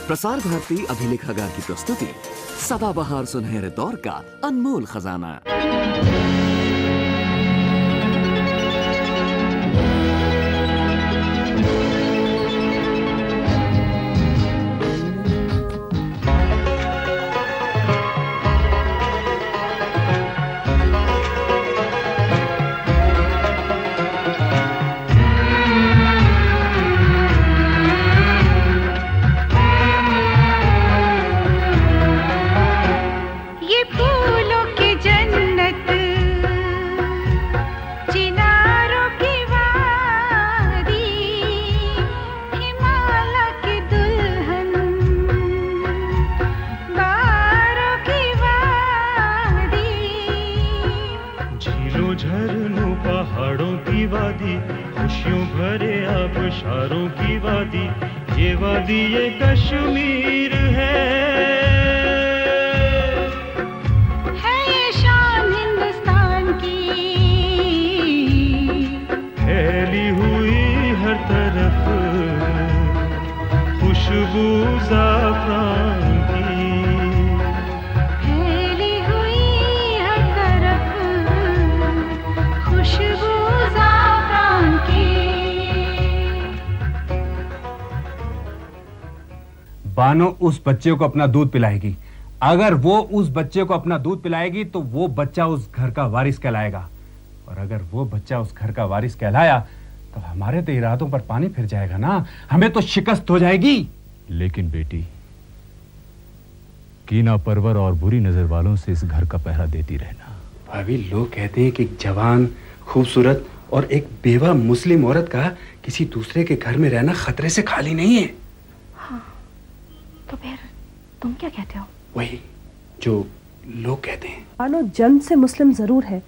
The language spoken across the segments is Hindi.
प्रसार भारती अभिलेखागार की प्रस्तुति सदाबहार सुनहरे दौर का अनमोल खजाना। झरनों पहाड़ों की वादी, खुशियों भरे आबशारों की वादी, ये वादी ये कश्मीर है ये शान हिंदुस्तान की, फैली हुई हर तरफ खुशबू ज़ाफ़रान की, फैली हुई हर तरफ खुशबू ज़ाफ़रान की। बानो उस बच्चे को अपना दूध पिलाएगी। अगर वो उस बच्चे को अपना दूध पिलाएगी तो वो बच्चा उस घर का वारिस कहलाएगा, और अगर वो बच्चा उस घर का वारिस कहलाया तो हमारे तो इरादों पर पानी फिर जाएगा ना, हमें तो शिकस्त हो जाएगी। लेकिन बेटी, कीना परवर और बुरी नजर वालों से इस घर का पहरा देती रहना। भाभी, लोग कहते हैं कि एक जवान, खूबसूरत और एक बेवा मुस्लिम औरत का किसी दूसरे के घर में रहना खतरे से खाली नहीं है। हाँ, तो फिर तुम क्या कहते हो? वही जो लोग कहते हैं। बानो जन्म से मुस्लिम जरूर है,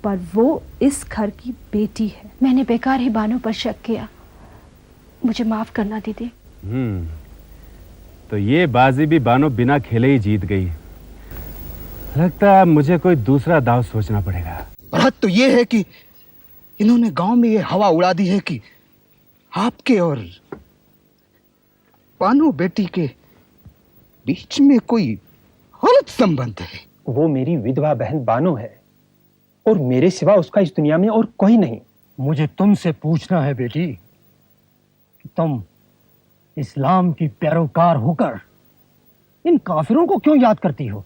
पर वो इस घर की बेटी है। मैंने बेकार ही बानो पर शक किया, मुझे माफ करना दीदी। तो ये बाजी भी बानो बिना खेले ही जीत गई। लगता है मुझे कोई दूसरा दाव सोचना पड़ेगा। और हद तो ये है कि इन्होंने गांव में ये हवा उड़ा दी है कि आपके और बानो बेटी के बीच में कोई गलत संबंध है। वो मेरी विधवा बहन बानो है और मेरे सिवा उसका इस दुनिया में और कोई नहीं। मुझे तुमसे पूछना है बेटी कि तुम इस्लाम की पैरोकार होकर इन काफिरों को क्यों याद करती हो?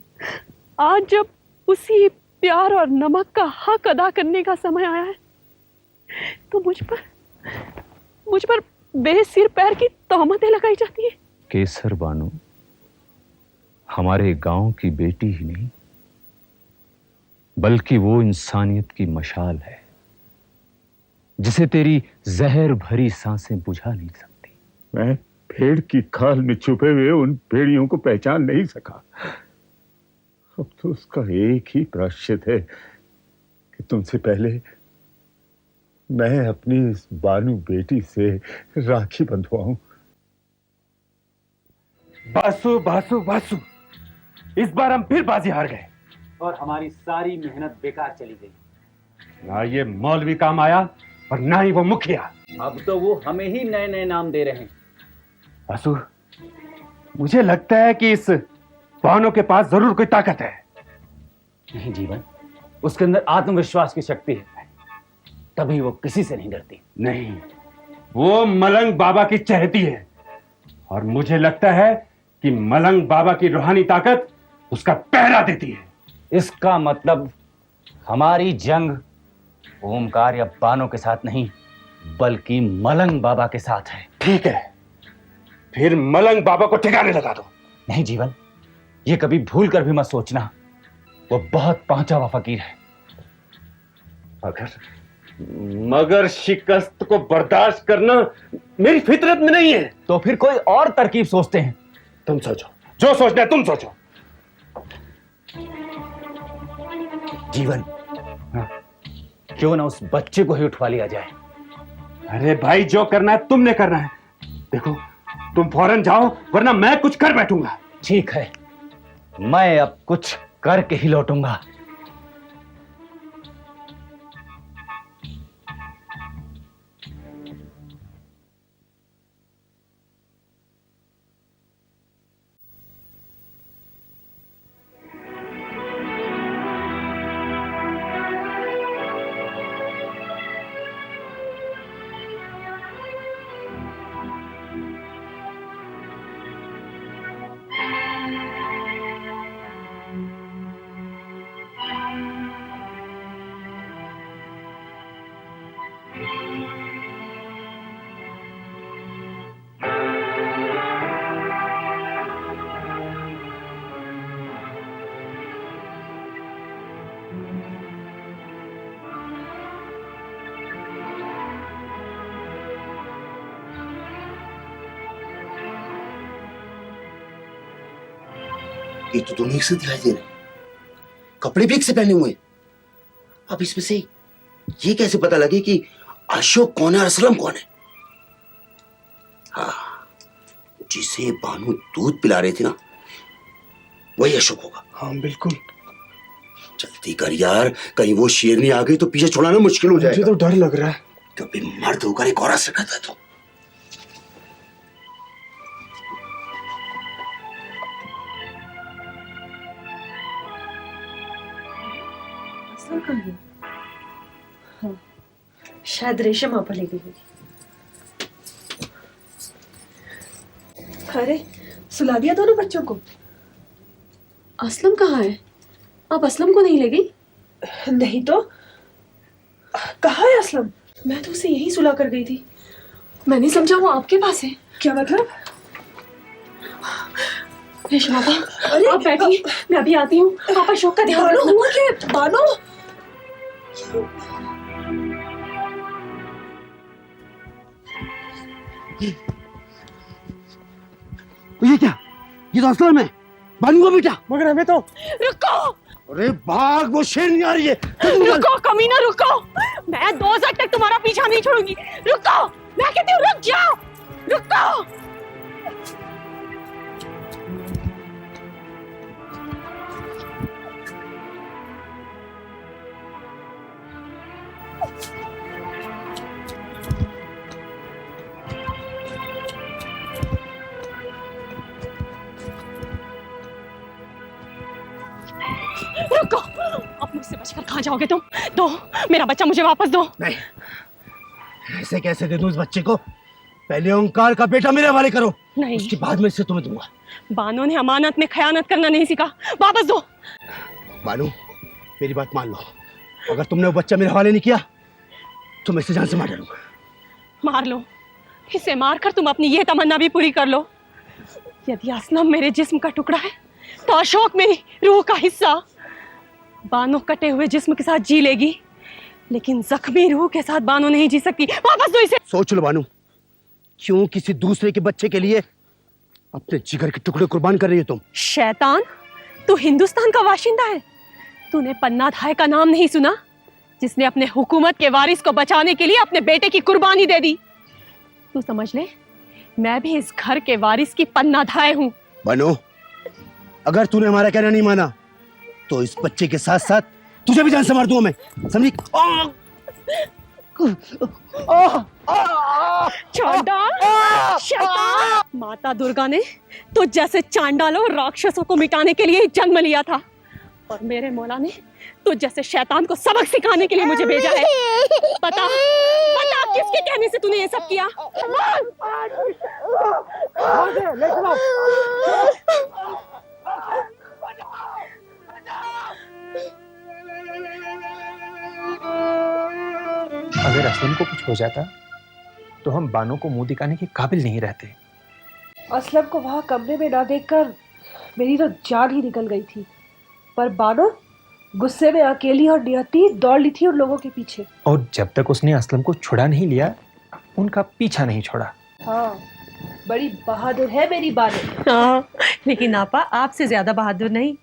आज जब उसी प्यार और नमक का हक अदा करने का समय आया है तो मुझ पर बेसिर पैर की तोहमतें लगाई जाती है। केसर बानो हमारे गांव की बेटी ही नहीं, बल्कि वो इंसानियत की मशाल है जिसे तेरी जहर भरी सांसें बुझा नहीं सकती। मैं भेड़ की खाल में छुपे हुए उन भेड़ियों को पहचान नहीं सका। अब तो उसका एक ही प्रायश्चित है कि तुमसे पहले मैं अपनी इस बानू बेटी से राखी बंधवाऊं। बासु बासु बासु, इस बार हम फिर बाजी हार गए और हमारी सारी मेहनत बेकार चली गई। ना ये मौलवी काम आया और ना ही वो मुखिया। अब तो वो हमें ही नए नए नाम दे रहे हैं। बासु, मुझे लगता है कि इस बानो के पास जरूर कोई ताकत है। नहीं जीवन, उसके अंदर आत्मविश्वास की शक्ति है, तभी वो किसी से नहीं डरती। नहीं, वो मलंग बाबा की चहेती है, और मुझे लगता है कि मलंग बाबा की रूहानी ताकत उसका पहरा देती है। इसका मतलब हमारी जंग ओमकार या बानो के साथ नहीं, बल्कि मलंग बाबा के साथ है। ठीक है, फिर मलंग बाबा को ठिकाने लगा दो। नहीं जीवन, ये कभी भूल कर भी मत सोचना, वो बहुत पहुंचा हुआ फकीर है। मगर शिकस्त को बर्दाश्त करना मेरी फितरत में नहीं है। तो फिर कोई और तरकीब सोचते हैं। तुम सोचो, जो सोचना है तुम सोचो। जीवन, क्यों ना उस बच्चे को ही उठवा लिया जाए। अरे भाई, जो करना है तुमने करना है। देखो, तुम फौरन जाओ वरना मैं कुछ कर बैठूंगा। ठीक है, मैं अब कुछ करके ही लौटूंगा। ये तो दोनों एक से दिखाई दे रहे हैं, कपड़े भी एक से पहने हुए। अब इसमें से ये कैसे पता लगे कि अशोक कौन है और असलम कौन है? हाँ, जिसे बानू दूध पिला रही थी ना, वही अशोक होगा। हाँ बिल्कुल। जल्दी कर यार, कहीं वो शेरनी आ गई तो पीछे छोड़ाना मुश्किल हो जाएगा। मुझे तो डर लग रहा है। कभी मर्द होकर एक औरत से कहता है तो। हाँ, शायद रेशम आपा ले गई होगी। अरे सुला दिया दोनों बच्चों को? असलम कहाँ है? आप असलम को नहीं ले गई? नहीं तो कहाँ है असलम? मैं तो उसे यही सुला कर गई थी। मैंने समझा वो आपके पास है। क्या मतलब? रेशम आपा, आप बैठिए, मैं अभी आती हूँ। आप अशोक का ध्यान रखना। हुआ क्या बानो? ये क्या? ये तो असलम है, बानू का बेटा। मगर हमें तो। रुको! अरे भाग, वो शेरनी आ रही है। रुको कमीना, रुको! मैं 2 सेकंड तक तुम्हारा पीछा नहीं छोड़ूंगी। रुको, मैं कहती हूँ रुक जाओ। रुको! रुको! अब मुझसे बचकर कहाँ जाओगे तुम? दो मेरा बच्चा, मुझे वापस दो। नहीं, ऐसे कैसे दे दूं इस बच्चे को? पहले ओंकार का बेटा मेरे हवाले करो, नहीं, उसके बाद मैं इसे तुम्हें दूंगा। बानो ने अमानत में खयानत करना नहीं सीखा। वापस दो। बानू, मेरी बात मान लो, अगर तुमने वो बच्चा मेरे हवाले नहीं किया तो मैं इसे जान से मार डालूंगा। मार लो, इसे मारकर तुम अपनी ये तमन्ना भी पूरी कर लो। यदि असलम मेरे जिस्म का टुकड़ा है तो अशोक मेरी रूह का हिस्सा। बानो कटे हुए जिस्म के साथ जी लेगी, लेकिन जख्मी रूह के साथ बानो नहीं जी सकती। वापस दो इसे। सोच लो बानू, क्यों किसी दूसरे के बच्चे के लिए अपने जिगर के टुकड़े कुर्बान कर रही हो तुम? शैतान, तू हिंदुस्तान का वाशिंदा है। तूने पन्ना धाय का नाम नहीं सुना, जिसने अपने हुकूमत के वारिस को बचाने के लिए अपने बेटे की कुर्बानी दे दी। तू समझ ले, मैं भी इस घर के वारिस की पन्ना धाय हूँ। बानू, अगर तूने हमारा कहना नहीं माना तो इस बच्चे के साथ साथ तुझे भी जान से मार दूंगा मैं, समझी? चांडाल, शैतान! माता दुर्गा ने तो जैसे चांडालों और राक्षसों को मिटाने के लिए जन्म लिया था, और मेरे मौला ने तो जैसे शैतान को सबक सिखाने के लिए मुझे भेजा है। पता किसके कहने से तूने ये सब किया? अगर असलम को कुछ हो जाता तो हम बानो को मुंह दिखाने के काबिल नहीं रहते। असलम को वहां कमरे में ना देखकर मेरी तो जान ही निकल गई थी, पर बानो गुस्से में अकेली और नियति दौड़ ली थी उन लोगों के पीछे। और जब तक उसने असलम को छुड़ा नहीं लिया, उनका पीछा नहीं छोड़ा। हाँ, बड़ी बहादुर है मेरी बानो। हाँ, लेकिन आपा आपसे ज्यादा बहादुर नहीं।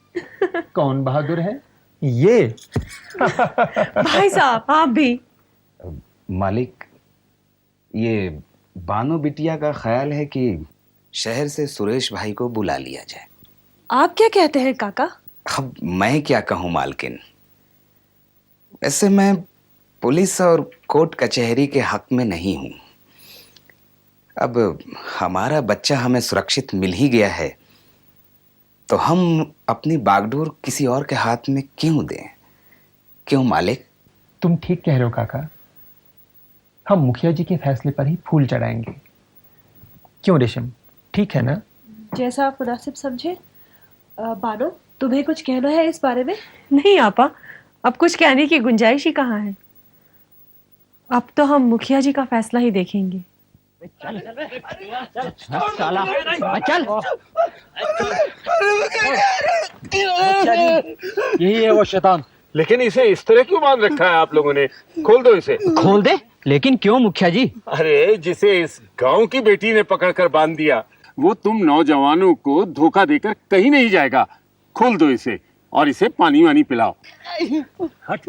कौन बहादुर है? ये भाई साहब, आप भी। मालिक, ये बानो बिटिया का ख्याल है कि शहर से सुरेश भाई को बुला लिया जाए। आप क्या कहते हैं काका? अब मैं क्या कहूँ मालकिन, वैसे मैं पुलिस और कोर्ट कचहरी के हक में नहीं हूँ। अब हमारा बच्चा हमें सुरक्षित मिल ही गया है, तो हम अपनी बागडोर किसी और के हाथ में क्यों दें? क्यों मालिक? तुम ठीक कह रहे हो काका, हम मुखिया जी के फैसले पर ही फूल चढ़ाएंगे। क्यों रेशम, ठीक है ना? जैसा आप मुनासिब समझे। बानो, तुम्हें कुछ कहना है इस बारे में? नहीं आपा, अब कुछ कहने की गुंजाइश ही कहाँ है। अब तो हम मुखिया जी का फैसला ही देखेंगे। चल साला, चल। यही है वो शैतान। लेकिन इसे इस तरह क्यों बांध रखा है आप लोगों ने? खोल दो इसे। खोल दे? लेकिन क्यों मुखिया जी? अरे, जिसे इस गांव की बेटी ने पकड़कर बांध दिया, वो तुम नौजवानों को धोखा देकर कहीं नहीं जाएगा। खोल दो इसे और इसे पानी वानी पिलाओ। हट।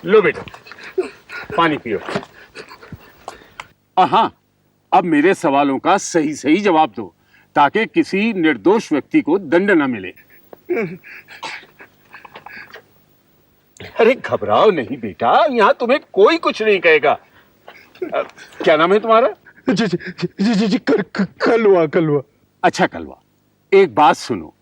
लो बेटा, पानी पियो। हाँ, अब मेरे सवालों का सही सही जवाब दो ताकि किसी निर्दोष व्यक्ति को दंड न मिले। अरे घबराओ नहीं बेटा, यहाँ तुम्हें कोई कुछ नहीं कहेगा। क्या नाम है तुम्हारा? जी जी जी जी, जी कलवा कलवा। अच्छा कलवा, एक बात सुनो,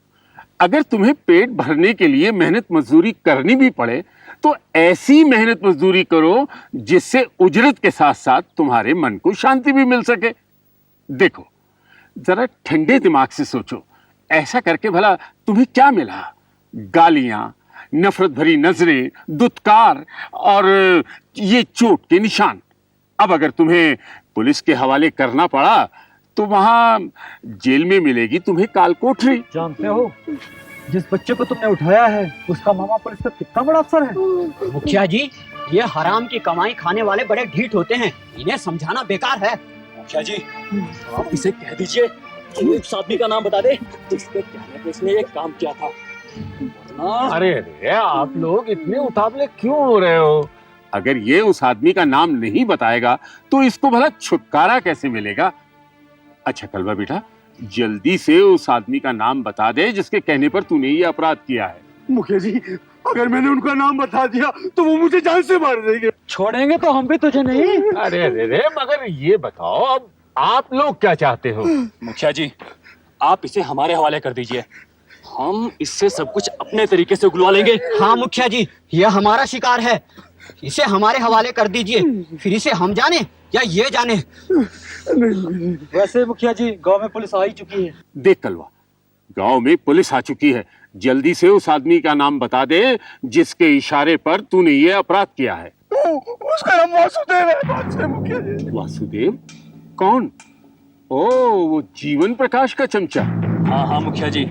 अगर तुम्हें पेट भरने के लिए मेहनत मजदूरी करनी भी पड़े तो ऐसी मेहनत मजदूरी करो जिससे उजरत के साथ साथ तुम्हारे मन को शांति भी मिल सके। देखो, जरा ठंडे दिमाग से सोचो, ऐसा करके भला तुम्हें क्या मिला? गालियां, नफरत भरी नजरें, दुत्कार और ये चोट के निशान। अब अगर तुम्हें पुलिस के हवाले करना पड़ा तो वहां जेल में मिलेगी तुम्हें काल कोठरी। जानते हो, जिस बच्चे को तुमने उठाया है उसका मामा पुलिस का कितना बड़ा अफसर है। मुखिया जी, ये हराम की कमाई खाने वाले बड़े ढीठ होते हैं, इन्हें समझाना बेकार है। मुखिया जी, आप इसे कह दीजिए कि उस आदमी का नाम बता दे जिसके कहने पे इसने ये काम किया था। अरे अरे, आप लोग इतने उतावले क्यों हो रहे हो? अगर ये उस आदमी का नाम नहीं बताएगा तो इसको भला छुटकारा कैसे मिलेगा? अच्छा कलवा बेटा, जल्दी से उस आदमी का नाम बता दे जिसके कहने पर तूने ये अपराध किया है। मुखिया जी, अगर मैंने उनका नाम बता दिया तो वो मुझे जान से मार देंगे। छोड़ेंगे तो हम भी तुझे नहीं। अरे अरे अरे, मगर ये बताओ, अब आप लोग क्या चाहते हो? मुखिया जी, आप इसे हमारे हवाले कर दीजिए, हम इससे सब कुछ अपने तरीके से उगलवा लेंगे। हाँ मुखिया जी, यह हमारा शिकार है, इसे हमारे हवाले कर दीजिए, फिर इसे हम जाने या ये जाने। वैसे मुखिया जी, गांव में पुलिस आ ही चुकी है। देख कलवा, गांव में पुलिस आ चुकी है, जल्दी से उस आदमी का नाम बता दे जिसके इशारे पर तूने ये अपराध किया है। उसका नाम वासुदेव है। मुखिया जी। वासुदेव? कौन? ओ, वो जीवन प्रकाश का चमचा। हाँ हाँ मुखिया जी,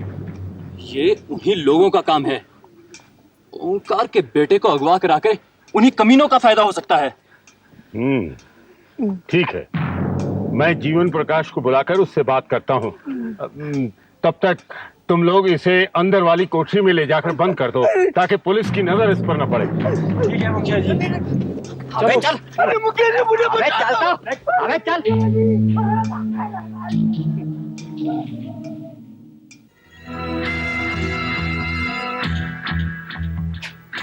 ये उन्हीं लोगों का काम है। ओंकार के बेटे को अगवा कराकर उन्हीं कमीनों का फायदा हो सकता है। ठीक है, मैं जीवन प्रकाश को बुलाकर उससे बात करता हूँ। तब तक तुम लोग इसे अंदर वाली कोठरी में ले जाकर बंद कर दो ताकि पुलिस की नजर इस पर न पड़े। ठीक है मुखिया जी। अबे चल। अरे मुखिया जी, मुझे अबे चल तो, अबे चल।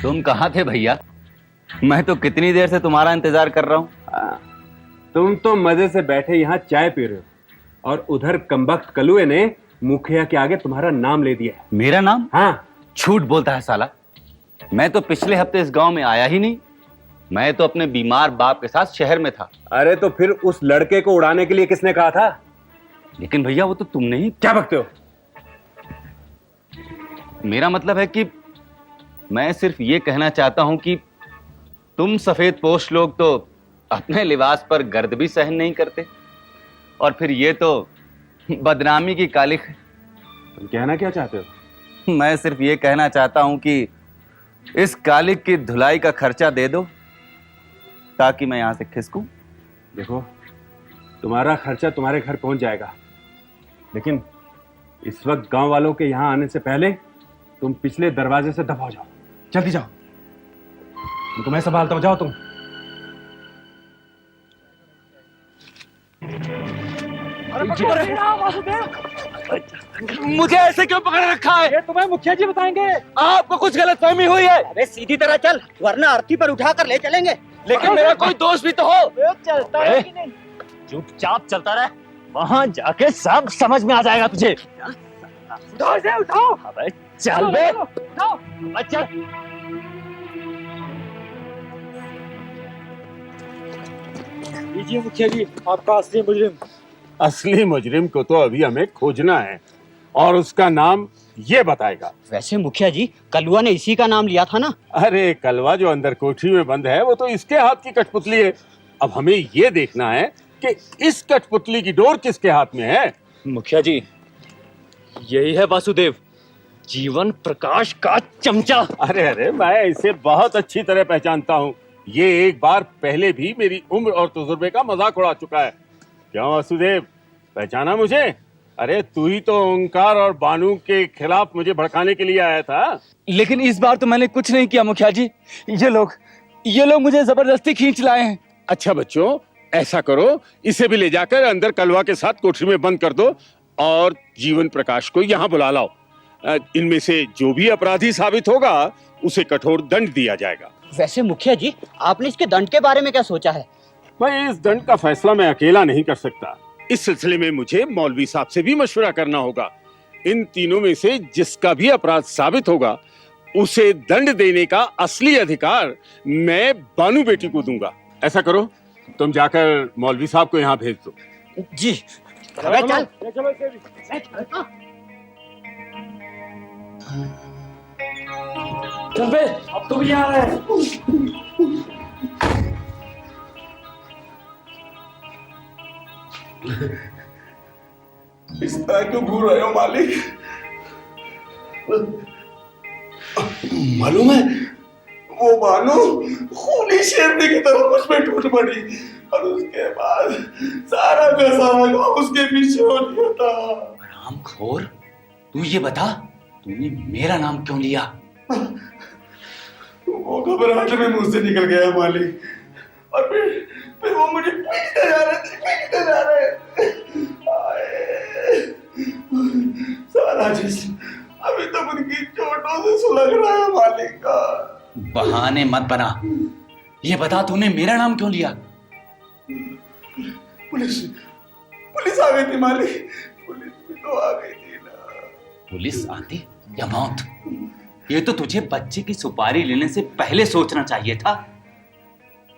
तुम कहाँ थे भैया? मैं तो कितनी देर से तुम्हारा इंतजार कर रहा हूँ। तुम तो मजे से बैठे यहाँ चाय पी रहे हो और उधर कमबख्त कलुए ने मुखिया के आगे तुम्हारा नाम ले दिया है। मेरा नाम? हाँ। झूठ बोलता है साला। मैं तो पिछले हफ्ते इस गांव में आया ही नहीं, मैं तो अपने बीमार बाप के साथ शहर में था। अरे तो फिर उस लड़के को उड़ाने के लिए किसने कहा था? लेकिन भैया वो तो तुमने ही। क्या बकते हो? मेरा मतलब है कि मैं सिर्फ ये कहना चाहता हूं कि तुम सफेद पोश लोग तो अपने लिबास पर गर्द भी सहन नहीं करते, और फिर ये तो बदनामी की कालिख है। तुम कहना क्या चाहते हो? मैं सिर्फ ये कहना चाहता हूं कि इस कालिख की धुलाई का खर्चा दे दो ताकि मैं यहां से खिसकूं। देखो, तुम्हारा खर्चा तुम्हारे घर पहुंच जाएगा, लेकिन इस वक्त गांव वालों के यहां आने से पहले तुम पिछले दरवाजे से दफा जाओ। जल्दी जाओ, उनको मैं संभालता हूं, जाओ तुम। मुझे ऐसे क्यों पकड़ रखा है? ये तुम्हें मुखिया जी बताएंगे। आपको कुछ गलतफहमी हुई है। अबे सीधी तरह चल, वरना अर्थी पर उठा कर ले चलेंगे। लेकिन मेरा कोई दोस्त भी तो हो। चलता है कि नहीं? चुपचाप चलता रहे, वहां जाके सब समझ में आ जाएगा तुझे। उठाओ। अबे चल बे, चल। लीजिए मुखिया जी, आपका असली मुजरिम। असली मुजरिम को तो अभी हमें खोजना है और उसका नाम ये बताएगा। वैसे मुखिया जी, कलुआ ने इसी का नाम लिया था ना? अरे कलवा जो अंदर कोठरी में बंद है वो तो इसके हाथ की कठपुतली है। अब हमें ये देखना है कि इस कठपुतली की डोर किसके हाथ में है। मुखिया जी, यही है वासुदेव, जीवन प्रकाश का चमचा। अरे अरे, मैं इसे बहुत अच्छी तरह पहचानता हूँ। ये एक बार पहले भी मेरी उम्र और तजुर्बे का मजाक उड़ा चुका है। क्या वासुदेव, पहचाना मुझे? अरे तू ही तो ओंकार और बानू के खिलाफ मुझे भड़काने के लिए आया था। लेकिन इस बार तो मैंने कुछ नहीं किया मुखिया जी। ये लोग मुझे जबरदस्ती खींच लाए हैं। अच्छा बच्चों, ऐसा करो, इसे भी ले जाकर अंदर कलवा के साथ कोठरी में बंद कर दो और जीवन प्रकाश को यहाँ बुला लाओ। इनमें से जो भी अपराधी साबित होगा उसे कठोर दंड दिया जाएगा। वैसे मुखिया जी, आपने इसके दंड के बारे में क्या सोचा है? भाई, इस दंड का फैसला मैं अकेला नहीं कर सकता। इस सिलसिले में मुझे मौलवी साहब से भी मशवरा करना होगा। इन तीनों में से जिसका भी अपराध साबित होगा उसे दंड देने का असली अधिकार मैं बानू बेटी को दूंगा। ऐसा करो, तुम जाकर मौलवी साहब को यहाँ भेज दो। जी। चल बे, अब तू भी यहाँ रहे। इस तरह क्यों घूर रहे हो मालिक? मालूम है, वो बानू खूनी शेरनी की तरह मुझ पे टूट पड़ी और उसके बाद सारा का सारा गांव उसके पीछे हो लिया था। हरामखोर, तू ये बता, तूने मेरा नाम क्यों लिया? वो घबराहट में मुंह से निकल गया मालिक, और फिर वो मुझे पीटते जा रहे थे। सारा जिस्म अभी तक उनकी चोटों से सुलग रहा है मालिक का। बहाने मत बना, ये बता तूने मेरा नाम क्यों लिया? पुलिस आ गई थी मालिक, पुलिस भी तो आ गई थी ना। पुलिस आती या मौत? ये तो तुझे बच्चे की सुपारी लेने से पहले सोचना चाहिए था।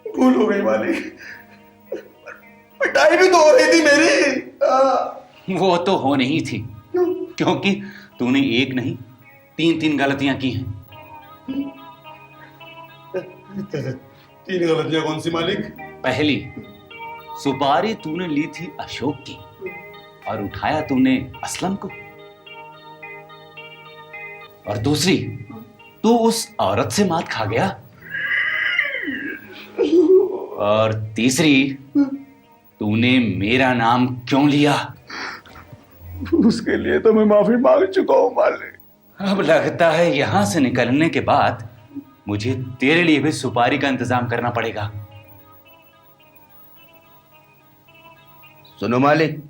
भूल हो गई मालिक, पिटाई भी तो हो रही थी मेरी। वो तो हो नहीं थी, क्योंकि तूने एक नहीं 3 गलतियां की हैं। 3 गलतियां कौन सी मालिक? पहली, सुपारी तूने ली थी अशोक की और उठाया तूने असलम को। और दूसरी, तू उस औरत से मात खा गया। और तीसरी, तूने मेरा नाम क्यों लिया? उसके लिए तो मैं माफी मांग चुका हूं मालिक। अब लगता है यहां से निकलने के बाद मुझे तेरे लिए भी सुपारी का इंतजाम करना पड़ेगा। सुनो मालिक,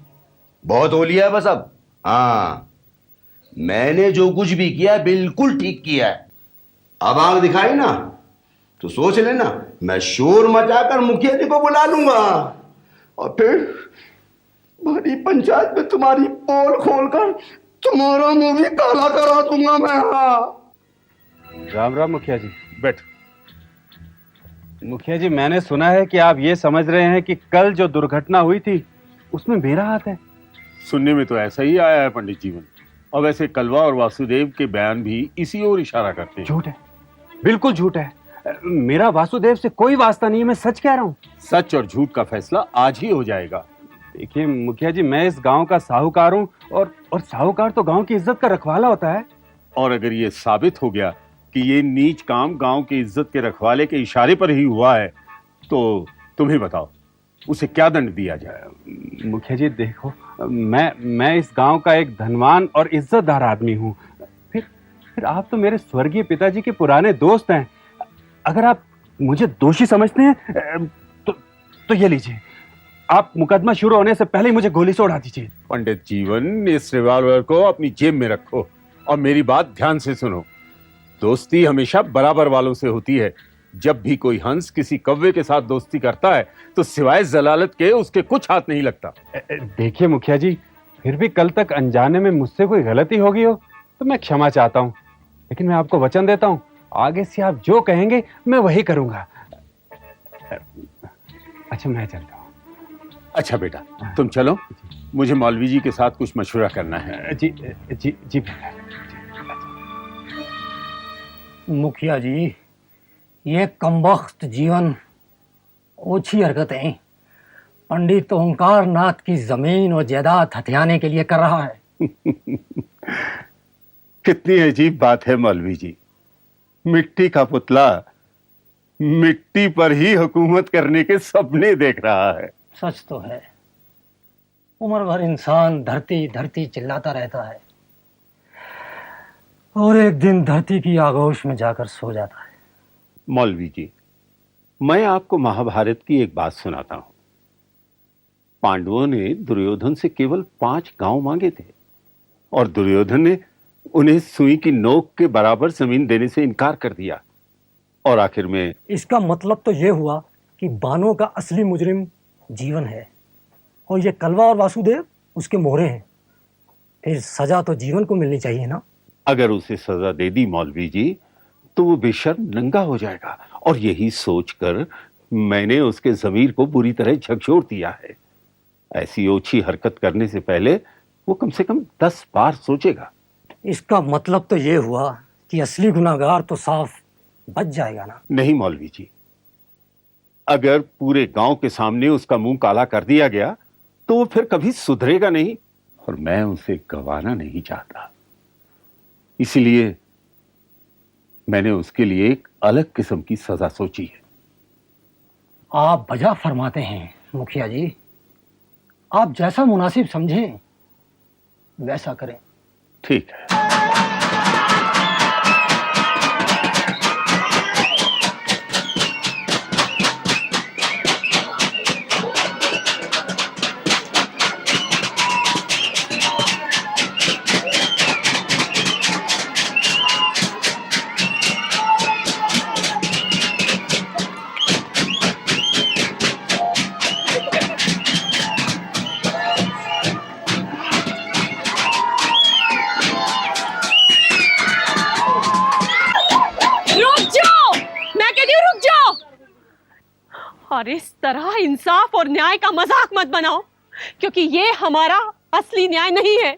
बहुत हो लिया बस अब। हाँ, मैंने जो कुछ भी किया बिल्कुल ठीक किया है। अब आंख दिखाई ना तो सोच लेना, मैं शोर मचाकर मुखिया जी को बुला लूंगा और फिर बड़ी पंचायत में तुम्हारी पोल खोलकर तुम्हारा मुंह भी काला करा दूंगा मैं। हाँ, राम राम मुखिया जी। बैठ। मुखिया जी, मैंने सुना है कि आप ये समझ रहे हैं कि कल जो दुर्घटना हुई थी उसमें मेरा हाथ है। सुनने में तो ऐसा ही आया है पंडित जीवन, और वैसे कलवा और वासुदेव के बयान भी इसी ओर इशारा करते हैं। झूठ है, बिल्कुल झूठ है। मेरा वासुदेव से कोई वास्ता नहीं है, मैं सच कह रहा हूँ। सच और झूठ का फैसला आज ही हो जाएगा। देखिए मुखिया जी, मैं इस गांव का साहूकार हूँ और साहूकार तो गांव की इज्जत का रखवाला होता है। और अगर ये साबित हो गया कि ये नीच काम गांव की इज्जत के रखवाले के इशारे पर ही हुआ है तो तुम्हें बताओ उसे क्या दंड दिया जाए? मुखिया जी देखो, मैं इस गांव का एक धनवान और इज्जतदार आदमी हूँ। फिर आप तो मेरे स्वर्गीय पिताजी के पुराने दोस्त हैं। अगर आप मुझे दोषी समझते हैं तो ये लीजिए, आप मुकदमा शुरू होने से पहले ही मुझे गोली से उड़ा दीजिए। पंडित जीवन, इस रिवॉल्वर को अपनी जेब में रखो और मेरी बात ध्यान से सुनो। दोस्ती हमेशा बराबर वालों से होती है। जब भी कोई हंस किसी कौवे के साथ दोस्ती करता है तो सिवाय जलालत के उसके कुछ हाथ नहीं लगता। देखिए मुखिया जी, फिर भी कल तक अनजाने में मुझसे कोई गलती होगी हो तो मैं क्षमा चाहता हूँ, लेकिन मैं आपको वचन देता हूँ आगे से आप जो कहेंगे मैं वही करूंगा। अच्छा, मैं चलता हूँ। अच्छा बेटा, तुम चलो, मुझे मौलवी जी के साथ कुछ मशवरा करना है। जी जी जी बेटा। मुखिया जी, ये कमबख्त जीवन ओछी हरकतें पंडित ओंकार नाथ की जमीन और जायदाद हथियाने के लिए कर रहा है। कितनी अजीब बात है मौलवी जी, मिट्टी का पुतला मिट्टी पर ही हुकूमत करने के सपने देख रहा है। सच तो है, उम्र भर इंसान धरती धरती चिल्लाता रहता है और एक दिन धरती की आगोश में जाकर सो जाता है। मौलवी जी, मैं आपको महाभारत की एक बात सुनाता हूं। पांडवों ने दुर्योधन से केवल 5 गांव मांगे थे और दुर्योधन ने उन्हें सुई की नोक के बराबर जमीन देने से इनकार कर दिया और आखिर में। इसका मतलब तो यह हुआ कि बानों का असली मुजरिम जीवन है और ये कलवा और वासुदेव उसके मोहरे हैं। फिर सजा तो जीवन को मिलनी चाहिए ना। अगर उसे सजा दे दी मौलवी जी तो वो बेशर्म नंगा हो जाएगा और यही सोचकर मैंने उसके जमीर को बुरी तरह झकझोर दिया है। ऐसी ओछी हरकत करने से पहले वो कम से कम 10 बार सोचेगा। इसका मतलब तो ये हुआ कि असली गुनाहगार तो साफ बच जाएगा ना। नहीं मौलवी जी, अगर पूरे गांव के सामने उसका मुंह काला कर दिया गया तो वो फिर कभी सुधरेगा नहीं और मैं उसे गंवाना नहीं चाहता। इसलिए मैंने उसके लिए एक अलग किस्म की सजा सोची है। आप बजा फरमाते हैं मुखिया जी। आप जैसा मुनासिब समझें वैसा करें। ठीक है। और इस तरह इंसाफ और न्याय का मजाक मत बनाओ, क्योंकि ये हमारा असली न्याय नहीं है।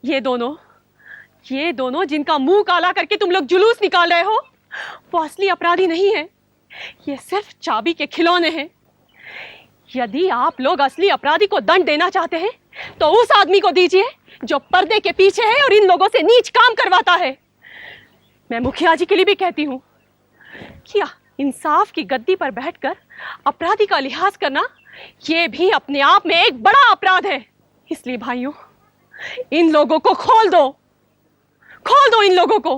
ये दोनों जिनका मुंह काला करके तुम लोग जुलूस निकाल रहे हो, वो असली अपराधी नहीं है। ये सिर्फ चाबी के खिलौने हैं। यदि आप लोग असली अपराधी को दंड देना चाहते हैं तो उस आदमी को दीजिए जो पर्दे के पीछे है और इन लोगों से नीच काम करवाता है। मैं मुखिया जी के लिए भी कहती हूँ कि इंसाफ की गद्दी पर बैठकर अपराधी का लिहाज करना ये भी अपने आप में एक बड़ा अपराध है। इसलिए भाइयों, इन लोगों को खोल दो इन लोगों को।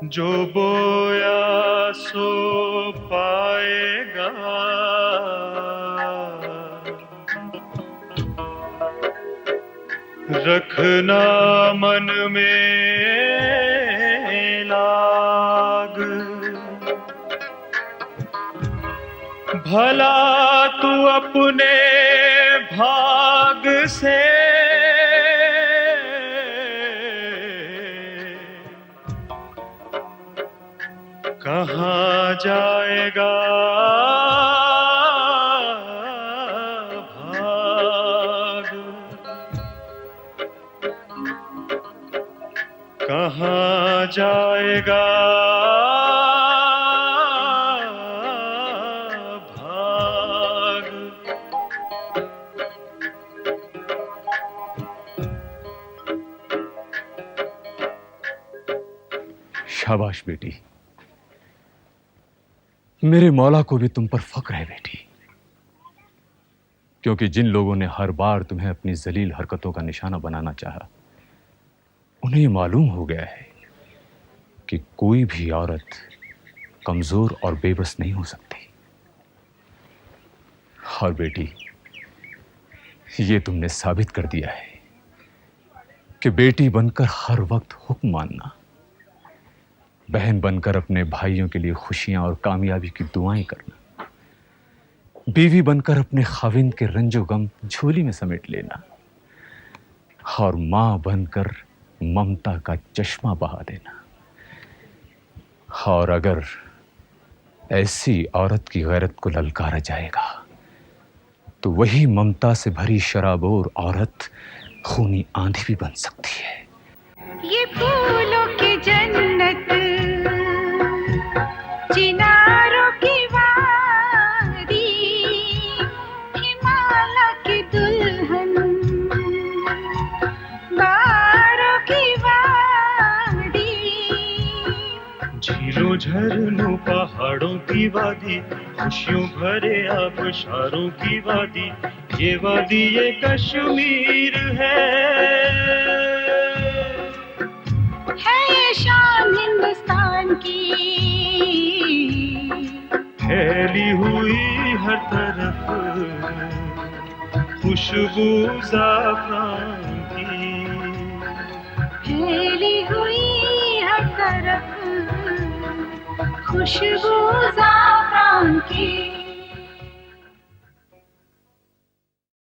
जो बोया सो पाएगा, रखना मन में लाग, भला तू अपने भाग से कहाँ जाएगा भाग, कहाँ जाएगा भाग। शाबाश बेटी, मेरे मौला को भी तुम पर फक्र है बेटी, क्योंकि जिन लोगों ने हर बार तुम्हें अपनी जलील हरकतों का निशाना बनाना चाहा, उन्हें ये मालूम हो गया है कि कोई भी औरत कमजोर और बेबस नहीं हो सकती। और बेटी, ये तुमने साबित कर दिया है कि बेटी बनकर हर वक्त हुक्म मानना, बहन बनकर अपने भाइयों के लिए खुशियां और कामयाबी की दुआएं करना, बीवी बनकर अपने खाविंद के रंजो गम झोली में समेट लेना, और मां बनकर ममता का चश्मा बहा देना। और अगर ऐसी औरत की गैरत को ललकारा जाएगा तो वही ममता से भरी शराबोर औरत खूनी आंधी भी बन सकती है। ये फूलों की जन्नत, चिनारों की वादी, हिमालय की दुल्हन, बारों की वादी, झीलों झरनों झरनों पहाड़ों की वादी, खुशियों भरे आबशारों की वादी, ये वादी ये कश्मीर है ये शान हिंदुस्तान की, फैली हुई हर तरफ खुशबू ज़ाफ़रान की, फैली हुई हर तरफ खुशबू ज़ाफ़रान की।